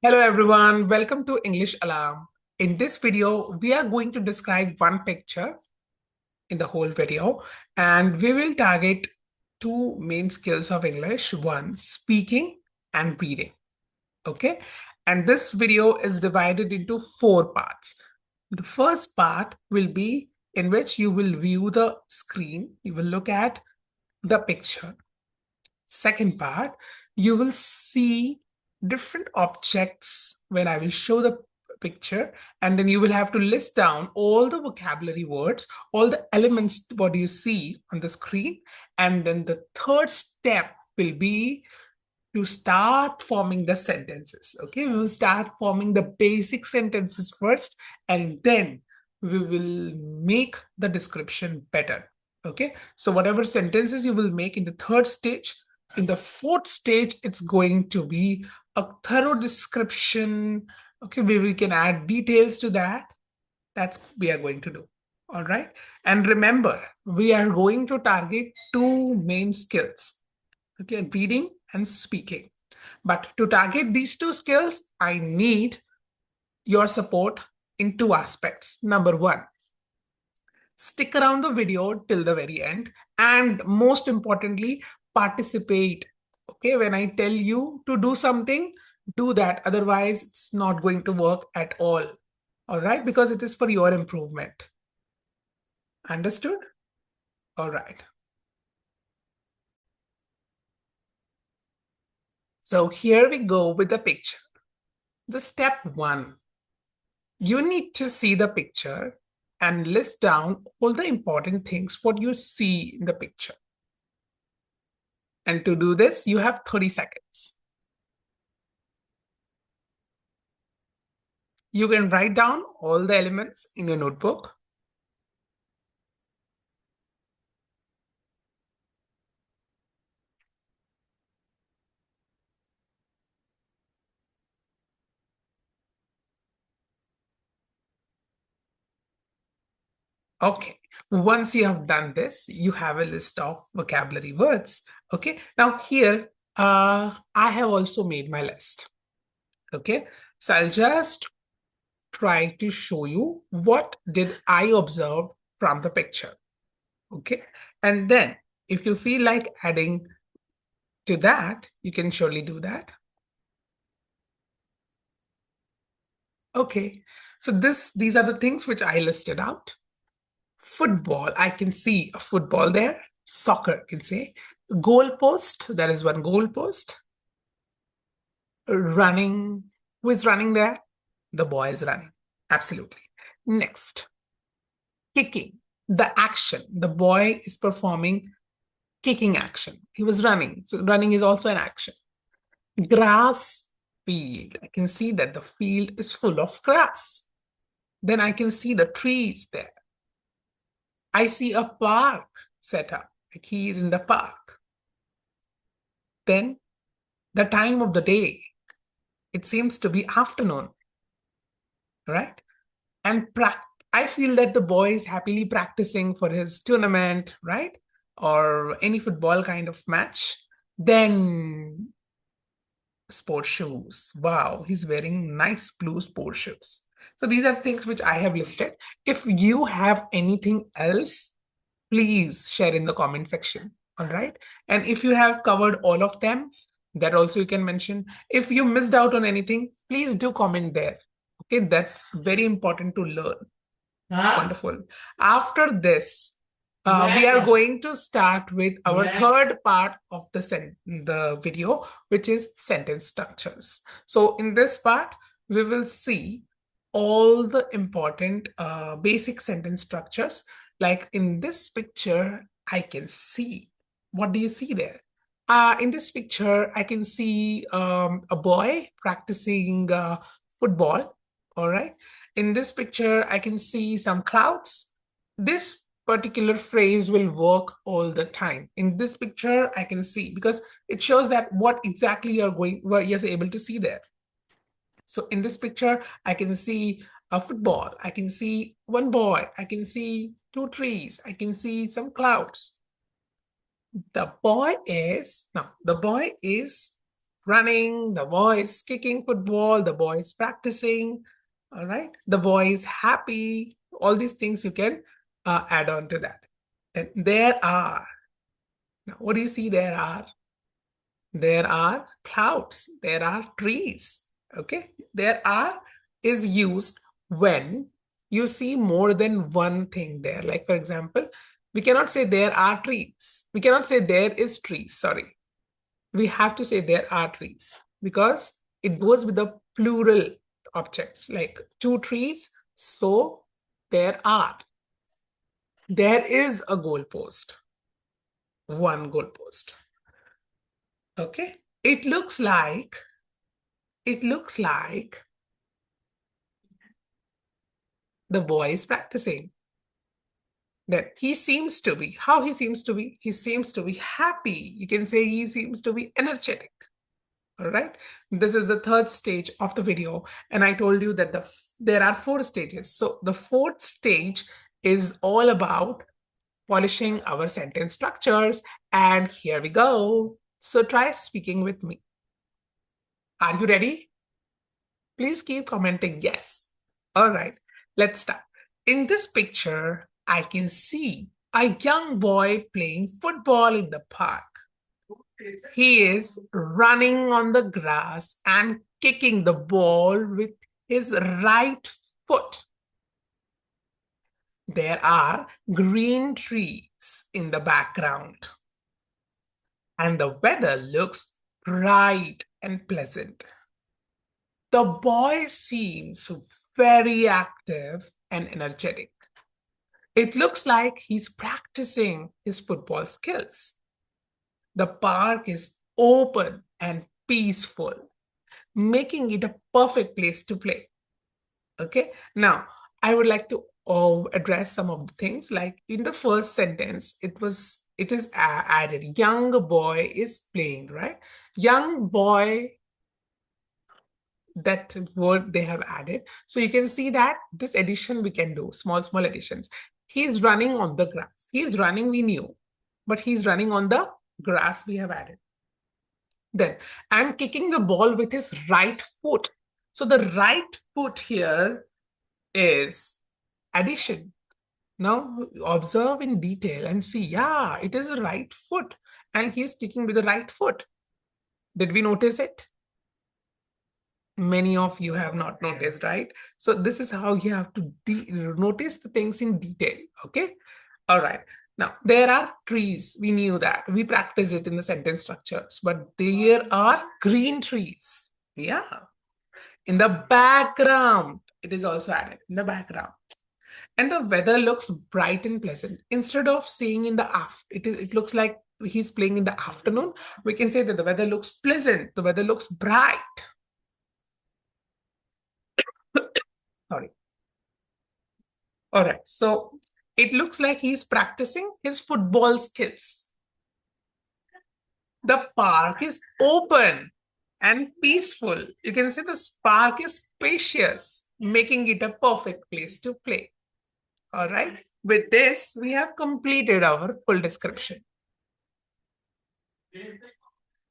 Hello everyone, welcome to English Alarm. In this video, we are going to describe one picture in the whole video, and we will target two main skills of English, one speaking and reading. Okay, and this video is divided into four parts. The first part will be in which you will view the screen, you will look at the picture. Second part, you will see different objects when I will show the picture, and then you will have to list down all the vocabulary words, all the elements what you see on the screen. And then the third step will be to start forming the sentences. Okay, we will start forming the basic sentences first, and then we will make the description better. Okay, so whatever sentences you will make in the third stage, in the fourth stage, it's going to be a thorough description. Okay, where we can add details to that. That's what we are going to do. All right. And remember, we are going to target two main skills. Okay, reading and speaking. But to target these two skills, I need your support in two aspects. Number one, stick around the video till the very end, and most importantly, participate. Okay, when I tell you to do something, do that. Otherwise, it's not going to work at all. All right, because it is for your improvement. Understood? All right. So here we go with the picture. The step one, you need to see the picture and list down all the important things what you see in the picture. And to do this, you have 30 seconds. You can write down all the elements in your notebook. Okay, once you have done this, you have a list of vocabulary words. Okay, now here, I have also made my list. Okay, so I'll just try to show you what did I observe from the picture. Okay, and then if you feel like adding to that, you can surely do that. Okay, so these are the things which I listed out. Football, I can see a football there. Soccer, I can say. Goalpost, there is one goalpost. Running, who is running there? The boy is running. Absolutely. Next, kicking, the action. The boy is performing kicking action. He was running. So running is also an action. Grass field. I can see that the field is full of grass. Then I can see the trees there. I see a park set up, like he is in the park. Then the time of the day, it seems to be afternoon, right? And I feel that the boy is happily practicing for his tournament, right? Or any football kind of match. Then sports shoes. Wow, he's wearing nice blue sports shoes. So these are things which I have listed. If you have anything else, please share in the comment section. All right. And if you have covered all of them, that also you can mention. If you missed out on anything, please do comment there. Okay, that's very important to learn. Wonderful. After this, we are going to start with our third part of the video, which is sentence structures. So in this part, we will see all the important basic sentence structures. Like in this picture, I can see. What do you see there? In this picture, I can see a boy practicing football. All right. In this picture, I can see some clouds. This particular phrase will work all the time. In this picture, I can see, because it shows that what exactly what you're able to see there. So in this picture, I can see a football. I can see one boy. I can see two trees. I can see some clouds. The boy is running, the boy is kicking football, the boy is practicing, all right? The boy is happy. All these things you can add on to that. Then there are. Now, what do you see there are? There are clouds. There are trees. Okay? There are is used when you see more than one thing there. Like, for example, we cannot say there are trees. We cannot say there is trees. Sorry. We have to say there are trees because it goes with the plural objects like two trees. So there are. There is a goalpost. One goalpost. Okay. It looks like the boy is practicing. Then he seems to be. How he seems to be? He seems to be happy. You can say he seems to be energetic. All right. This is the third stage of the video. And I told you that there are 4 stages. So the fourth stage is all about polishing our sentence structures. And here we go. So try speaking with me. Are you ready? Please keep commenting yes. All right, let's start. In this picture, I can see a young boy playing football in the park. He is running on the grass and kicking the ball with his right foot. There are green trees in the background. And the weather looks bright and pleasant. The boy seems very active and energetic. It looks like he's practicing his football skills. The park is open and peaceful, making it a perfect place to play. Okay, now I would like to address some of the things. Like in the first sentence, it is added, young boy is playing, right? Young boy, that word they have added. So you can see that this addition we can do, small additions. He's running on the grass. He's running, we knew, but he's running on the grass we have added. Then I'm kicking the ball with his right foot. So the right foot here is addition. Now observe in detail and see, yeah, it is the right foot and he's kicking with the right foot. Did we notice it? Many of you have not noticed, right? So this is how you have to notice the things in detail, okay? All right. Now, there are trees. We knew that. We practiced it in the sentence structures, but there are green trees. Yeah. In the background, it is also added in the background. And the weather looks bright and pleasant. Instead of saying in the it looks like he's playing in the afternoon, we can say that the weather looks pleasant. The weather looks bright. Sorry. All right. So it looks like he's practicing his football skills. The park is open and peaceful. You can say the park is spacious, making it a perfect place to play. All right. With this, we have completed our full description.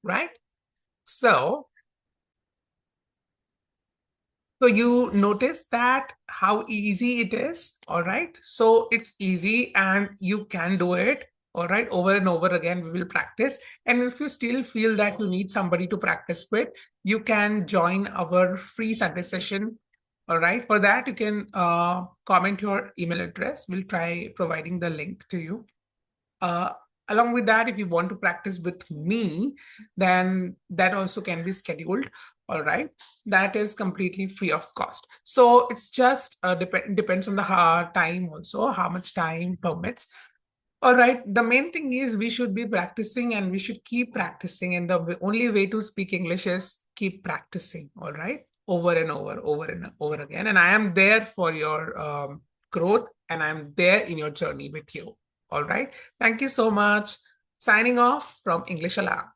Right? So you notice that how easy it is, all right? So it's easy and you can do it, all right? Over and over again, we will practice. And if you still feel that you need somebody to practice with, you can join our free Sunday session, all right? For that, you can comment your email address. We'll try providing the link to you. Along with that, if you want to practice with me, then that also can be scheduled. All right, that is completely free of cost. So it's just depends on the time also, how much time permits. All right, the main thing is we should be practicing and we should keep practicing. And the only way to speak English is keep practicing, all right, over and over again. And I am there for your growth and I'm there in your journey with you. All right, thank you so much. Signing off from English Alarm.